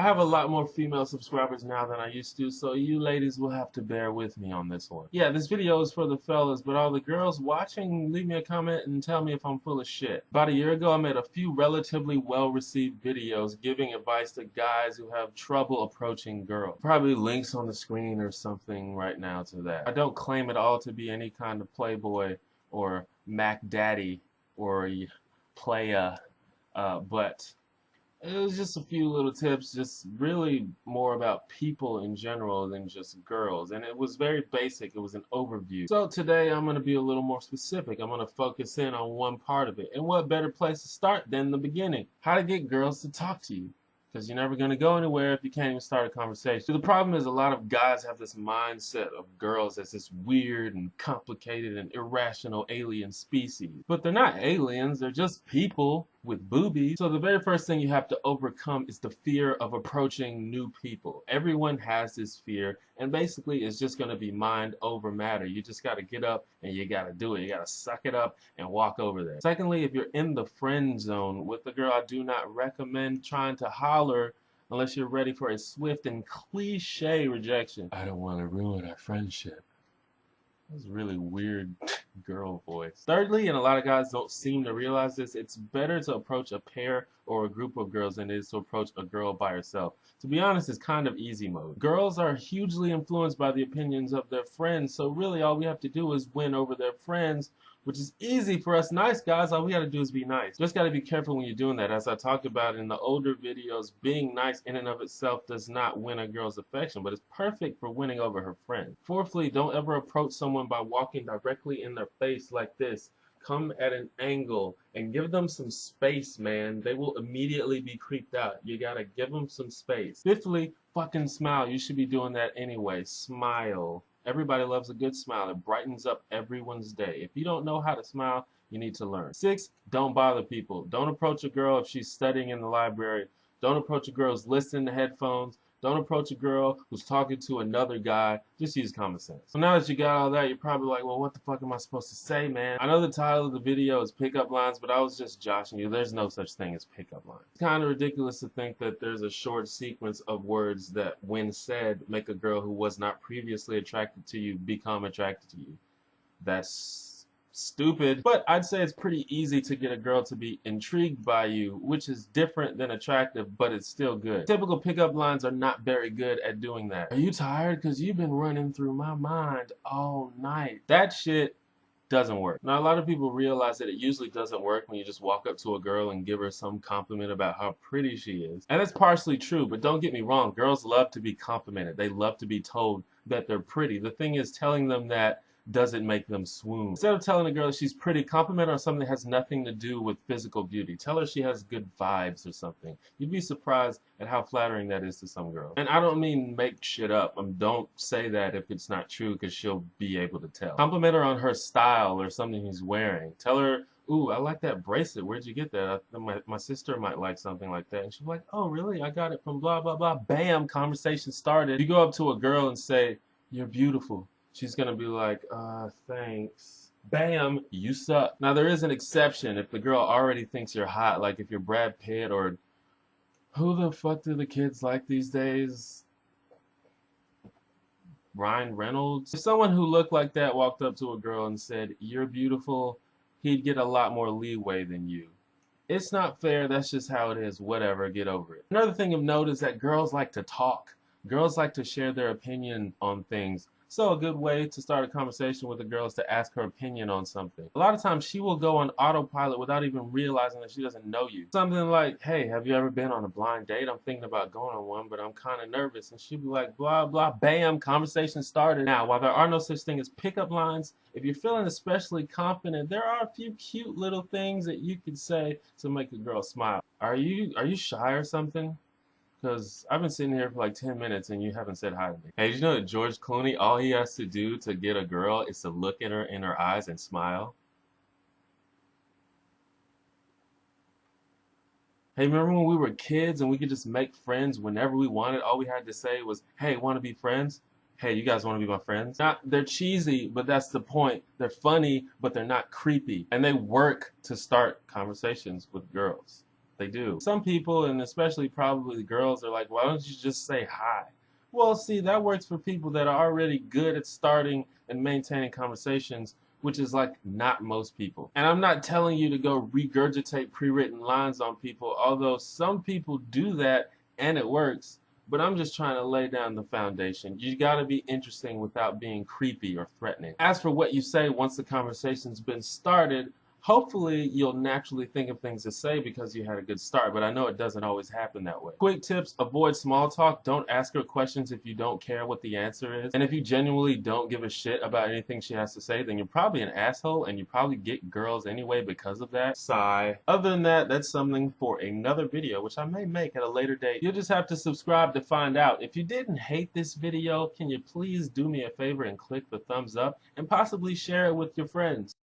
have a lot more female subscribers now than I used to, so you ladies will have to bear with me on this one. Yeah, this video is for the fellas, but all the girls watching, leave me a comment and tell me if I'm full of shit. About a year ago, I made a few relatively well-received videos giving advice to guys who have trouble approaching girls. Probably links on the screen or something right now to that. I don't claim it all to be any kind of playboy or Mac Daddy or playa, but it was just a few little tips, just really more about people in general than just girls. And it was very basic. It was an overview. So today I'm going to be a little more specific. I'm going to focus in on one part of it. And what better place to start than the beginning? How to get girls to talk to you. Because you're never going to go anywhere if you can't even start a conversation. So the problem is a lot of guys have this mindset of girls as this weird and complicated and irrational alien species. But they're not aliens, they're just people with boobies. So the very first thing you have to overcome is the fear of approaching new people. Everyone has this fear, and basically it's just going to be mind over matter. You just got to get up and you got to do it. You got to suck it up and walk over there. Secondly, if you're in the friend zone with a girl, I do not recommend trying to holler unless you're ready for a swift and cliche rejection. I don't want to ruin our friendship. That's a really weird girl voice. Thirdly, and a lot of guys don't seem to realize this, it's better to approach a pair or a group of girls than it is to approach a girl by herself. To be honest, it's kind of easy mode. Girls are hugely influenced by the opinions of their friends, so really all we have to do is win over their friends, which is easy for us nice guys. All we gotta do is be nice. Just gotta be careful when you're doing that. As I talked about in the older videos, being nice in and of itself does not win a girl's affection, but it's perfect for winning over her friend. Fourthly, don't ever approach someone by walking directly in their face like this. Come at an angle and give them some space, man. They will immediately be creeped out. You gotta give them some space. Fifthly, fucking smile. You should be doing that anyway. Smile. Everybody loves a good smile. It brightens up everyone's day. If you don't know how to smile, you need to learn. 6, don't bother people. Don't approach a girl if she's studying in the library. Don't approach a girl who's listening to headphones. Don't approach a girl who's talking to another guy. Just use common sense. So now that you got all that, you're probably like, well, what the fuck am I supposed to say, man? I know the title of the video is Pickup Lines, but I was just joshing you. There's no such thing as pickup lines. It's kind of ridiculous to think that there's a short sequence of words that, when said, make a girl who was not previously attracted to you become attracted to you. That's stupid, but I'd say it's pretty easy to get a girl to be intrigued by you, which is different than attractive, but it's still good. Typical pickup lines are not very good at doing that. Are you tired? Because you've been running through my mind all night. That shit doesn't work. Now, a lot of people realize that it usually doesn't work when you just walk up to a girl and give her some compliment about how pretty she is. And that's partially true, but don't get me wrong, girls love to be complimented. They love to be told that they're pretty. The thing is, telling them that doesn't make them swoon. Instead of telling a girl that she's pretty, compliment her on something that has nothing to do with physical beauty. Tell her she has good vibes or something. You'd be surprised at how flattering that is to some girls. And I don't mean make shit up. Don't say that if it's not true, because she'll be able to tell. Compliment her on her style or something he's wearing. Tell her, ooh, I like that bracelet. Where'd you get that? My sister might like something like that. And she'll be like, oh, really? I got it from blah, blah, blah. Bam, conversation started. You go up to a girl and say, you're beautiful. She's going to be like, thanks. Bam, you suck. Now, there is an exception if the girl already thinks you're hot, like if you're Brad Pitt or who the fuck do the kids like these days? Ryan Reynolds? If someone who looked like that walked up to a girl and said, you're beautiful, he'd get a lot more leeway than you. It's not fair, that's just how it is, whatever, get over it. Another thing of note is that girls like to talk. Girls like to share their opinion on things. So a good way to start a conversation with a girl is to ask her opinion on something. A lot of times she will go on autopilot without even realizing that she doesn't know you. Something like, hey, have you ever been on a blind date? I'm thinking about going on one, but I'm kind of nervous. And she'll be like, blah, blah, bam, conversation started. Now, while there are no such thing as pickup lines, if you're feeling especially confident, there are a few cute little things that you could say to make a girl smile. Are you shy or something? Because I've been sitting here for like 10 minutes and you haven't said hi to me. Hey, did you know that George Clooney, all he has to do to get a girl is to look at her in her eyes and smile? Hey, remember when we were kids and we could just make friends whenever we wanted? All we had to say was, hey, want to be friends? Hey, you guys want to be my friends? They're cheesy, but that's the point. They're funny, but they're not creepy. And they work to start conversations with girls. They do. Some people, and especially probably the girls, are like, why don't you just say hi? Well, see, that works for people that are already good at starting and maintaining conversations, which is like not most people. And I'm not telling you to go regurgitate pre-written lines on people, although some people do that and it works. But I'm just trying to lay down the foundation. You gotta be interesting without being creepy or threatening. As for what you say once the conversation's been started, hopefully you'll naturally think of things to say because you had a good start, but I know it doesn't always happen that way. Quick tips: avoid small talk. Don't ask her questions if you don't care what the answer is. And if you genuinely don't give a shit about anything she has to say, then you're probably an asshole and you probably get girls anyway because of that. Sigh. Other than that, that's something for another video, which I may make at a later date. You'll just have to subscribe to find out. If you didn't hate this video, can you please do me a favor and click the thumbs up and possibly share it with your friends?